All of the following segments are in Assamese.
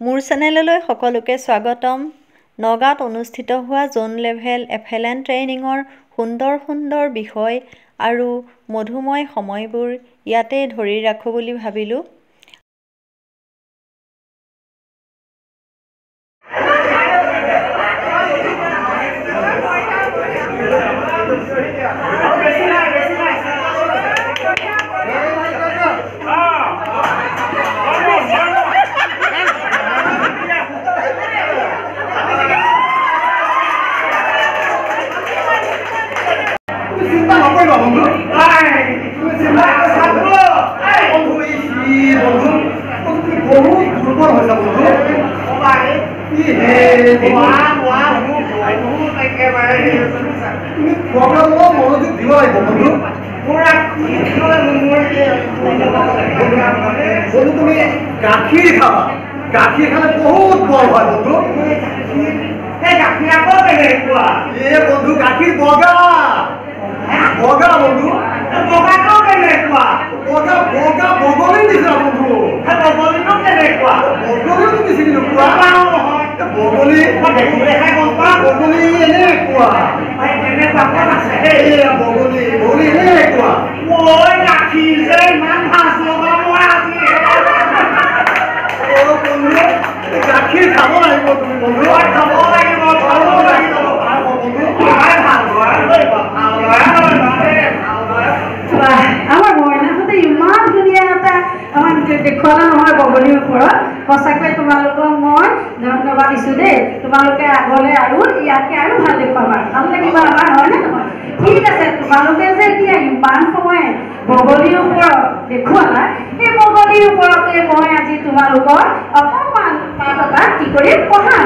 মোৰ চেনেললৈ সকলোকে স্বাগতম। নগাঁৱত অনুষ্ঠিত হোৱা জোন লেভেল এফএলএন ট্ৰেইনিঙৰ সুন্দৰ বিষয় আৰু মধুময় সময়বোৰ ইয়াতে ধৰি ৰাখোঁ বুলি ভাবিলোঁ। তুমি গাখীৰ খাবা, গাখীৰ খালে বহুত বল হয় বন্ধু। গাখীৰ আকৌ কেনেকুৱা? বন্ধু গাখীৰ বগা বগা বন্ধু। বগাটো কেনেকুৱা? বগা বগা বগলী নিচিনা বন্ধু। বগলীটো কেনেকুৱা? বগলীও তুমি চিনি নোপোৱা? বগলী বগলী এনেকুৱা বগলী বগলী এনেকুৱা। মই গাখীৰ যে ইমান ভাজ লগা মই আজি বন্ধু গাখীৰ খাব লাগিব তুমি বন্ধু। খাব লাগিব আমাৰ মইনাহঁতে ইমান ধুনীয়া এটা আমাক দেখুৱালে নহয় বগলীৰ ওপৰত। সঁচাকৈ তোমালোকক মই ধন্যবাদ দিছোঁ দেই। তোমালোকে আগলৈ আৰু ইয়াতকৈ আৰু ভাল দেখুৱাবা, ভাল লাগিব আমাৰ, হয়নে নহয়? ঠিক আছে, তোমালোকে যে এতিয়া ইমান সময় বগলীৰ ওপৰত দেখুৱালা, সেই বগলীৰ ওপৰতে মই আজি তোমালোকৰ অকণমান পাঠ এটা কি কৰি পঢ়াম।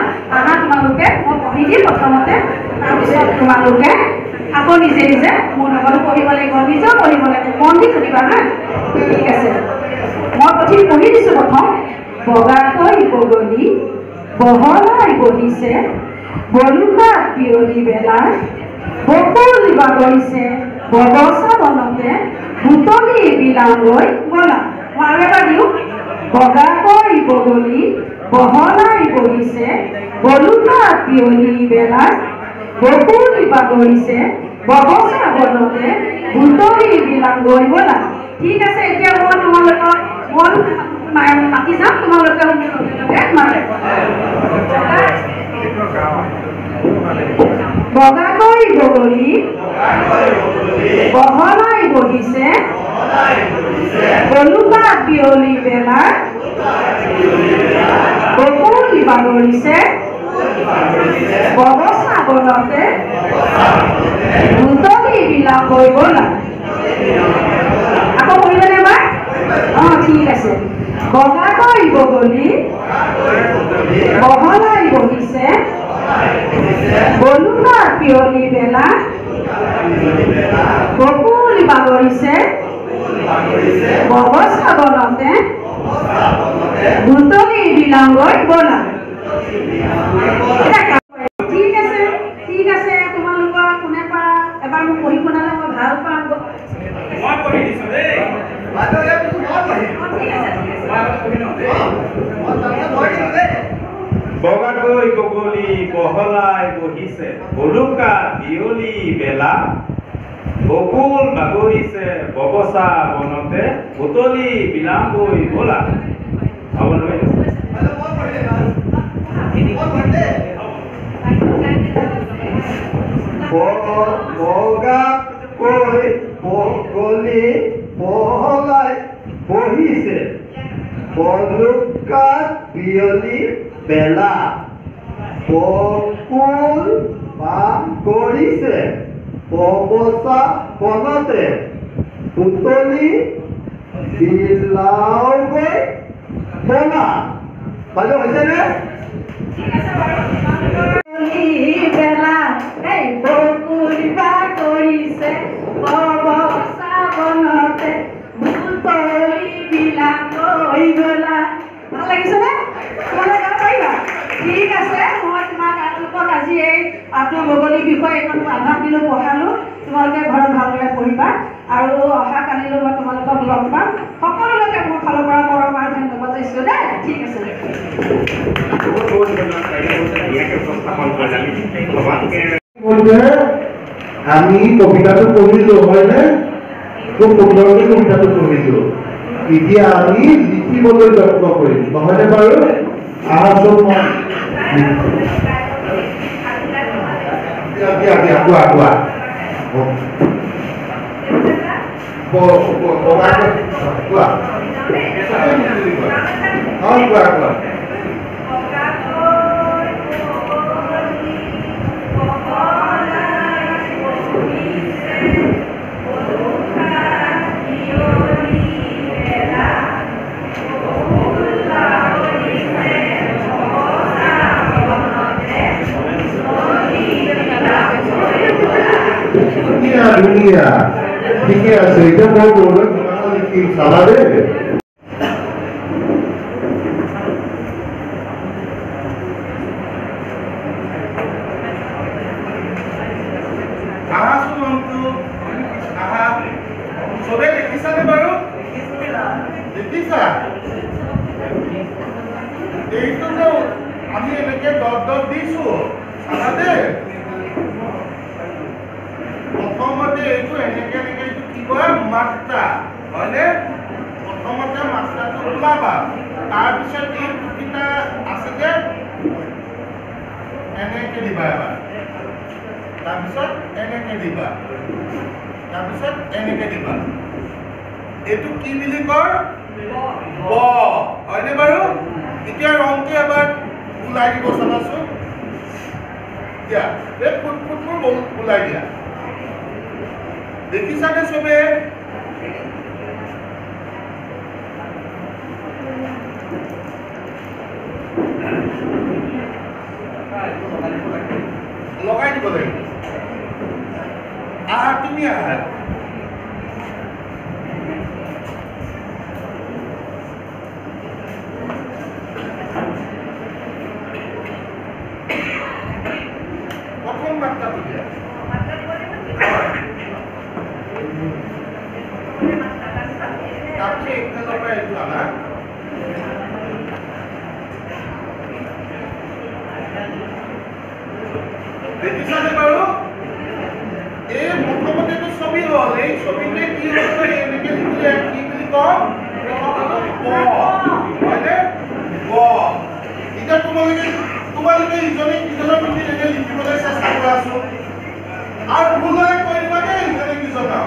তোমালোকে মই পঢ়ি দিম প্ৰথমতে, তাৰপিছত তোমালোকে আকৌ নিজে নিজে মোৰ লগতো পঢ়িব লাগিব, নিজেও পঢ়িব লাগিব, মন দি শুনিবা হা। ঠিক আছে, মই পঢ়ি দিছোঁ প্ৰথম। বগাকৈ বগলী বহলাই বহিছে, বলুকাত পিয়লি বেলাৰ, বকুল বাগৰিছে বগচা বনতে, বুটলি বিলালৈ বলা। মই আৰু এবাৰ দিওঁ। বগাকৈ বগলী বহলাই বহিছে, বলুকাত পিয়লি বেলাৰ, বকুল বাগৰিছে বগচা বনতে, বুটলি বিলালৈ বলা। ঠিক আছে, এতিয়া মই তোমালোকক মাতি যাম, তোমালোকে বগাকৈ বগলী বহলাই বহিছে, বলুকাত পিয়লি বেলাৰ, বকুল বাগৰিছে বগচা বনতে, বুটলি বিলালৈ বলা। আকৌ পঢ়িবনে এবাৰ? ঠিক আছে। বগাকৈ বগলী বহলাই বহিছে, বলুকাত পিয়লি বেলা, বকুল বাগৰিছে বগচা বনতে, বুটলি বিলালৈ বলা। ঠিক আছে, ঠিক আছে। তোমালোকৰ কোনে পাৰা এবাৰ মোক পঢ়ি শুনালে মই ভাল পাম। বগাকৈ বগলী বহলাই বহিছে, বলুকাত পিয়লি বেলা, বকুল বাগৰিছে বগচা বনতে, বুটলি বিলালৈ বলা। বগাকৈ বগলী বহলাই বহিছে, বলুকাত পিয়লি বেলা, বকুল বাগৰিছে বগচা বনতে, বুটলি বিলালৈ বলা। বাইদেউ হৈছেনে? বেলা বকুল বাগৰিছে বগচা বনতে, বুটলি বিলালৈ বলা। ভাল লাগিছেনে? তোমালোকে গাব পাৰিবা? ঠিক আছে, মই তোমালোকক আজি এই বগলীৰ বিষয়ে আভাস দিলোঁ, পঢ়ালোঁ। তোমালোকে ঘৰত ভালদৰে পঢ়িবা আৰু অহা কালিলৈ মই তোমালোকক লগ পাম। সকলোকে মোৰ ফালৰ পৰা মৰম আৰু ধন্যবাদ। দিছোঁ দেই ঠিক আছে আমি কবিতাটো পঢ়িলো হয়নে খুব সুন্দৰকৈ কবিতাটো পঢ়িলো এতিয়া আমি লিখিবলৈ যত্ন কৰিম নহয়নে বাৰু আহাচোন কোৱা ধুনীয়া ঠিকে আছে এতিয়া মই গৌৰৱ কিমান লিখিম চাবা দেই চবে দেখিছানে বাৰু দেখিছা এইটো যে আমি এনেকে দত দিছো চাবা দেই প্ৰথমতে এইটো এনেকে এইটো কি কয় মাত্ৰা হয়নে প্ৰথমতে মাত্ৰাটো ওলাবা তাৰপিছত এই দুটা আছে যে এনেকে দিবা এবাৰ তাৰপিছত এনেকে দিবা তাৰপিছত এনেকে দিবা এইটো কি বুলি কয় ব হয়নে বাৰু এতিয়া ৰংটো এবাৰ ওলাই দিব চাবাচোন দিয়া এই ফুটফুটবোৰ ওলাই দিয়া দেখিছানে চবে লগাই দিব লাগিব আহা তুমি আহা প্রথম মাত্রাটো দিয়া তারপরে এখানে আমরা একটু আনা দেখিছানে বাৰু এই প্রথমতে তো ছবি হল এই ছবিতে কি হল এনেকে লিখিলে কি বুলি কম ব হয়নে ব এটা তোমালোকে ইজনে সিজনৰ প্ৰতি এনেকে লিখিবলৈ চেষ্টা কৰাছো আৰু ভুলৰে কৈ দিবা দেই ইজনে সিজনক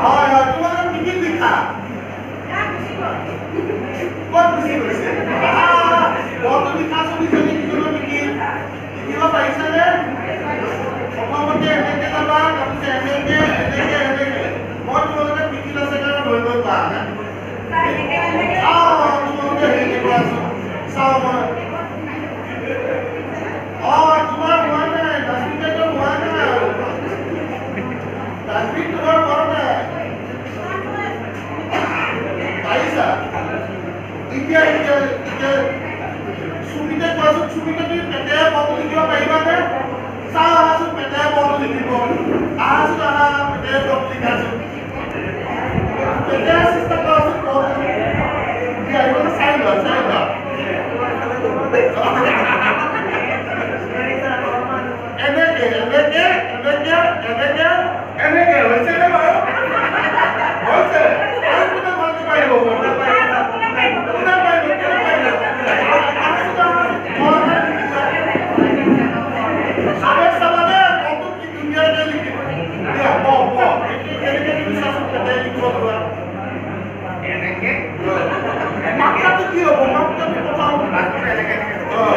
হয় হয় তোমালোকে কি লিখা ক'ত বুজি গৈছে বটো লিখাছো ইজনে সিজনৰ লিখি লিখিব পাৰিছানে প্ৰথমতে এনেকে যাবা তাৰপিছত এনেকে মই তোমালোকে লিখিলা চেকাৰত হৈ গৈ পা তোমালোকে হেৰি কৰাছো চাওঁ মই তোমাৰ হোৱা নাই ডাষ্টবিনটো হোৱা নাই ডাষ্টবিন তোমাৰ হোৱা নাই পাৰিছা এতিয়া সুমিতে কোৱাচোন সুমিতে তুমি পেটেৰে বটো লিখিব পাৰিবানে চাওঁ আহাচোন পেটেৰে বটো লিখিব আহাচোন আহা পেটেৰে বটো লিখাচোন পেটেৰে চেষ্টা কৰাচোন চাই লোৱা এনেকে হৈছে নে বাৰু হৈছে আৰু কোনে ভালকে পাৰিব সবে চাবানে কত কি দুনিয়াতে লিখিব দিয়া ব কেনেকে বিশ্বাস করতে লিখিব লোৱা এনেকে মাত্ৰাটো কি হ'ব মাত্ৰাটো কথা হ'ব এনেকে এনেকে হ'ব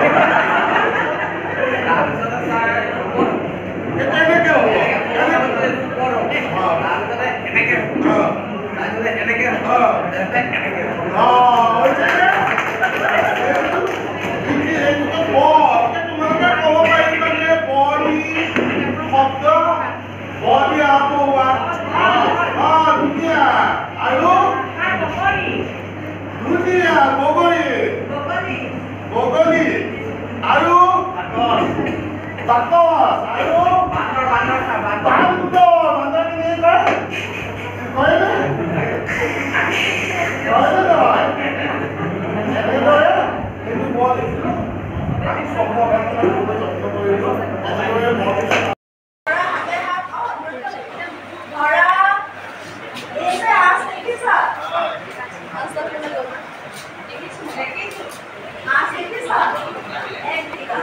দেখিছোঁ মাছ দেখিছ এক বিঘা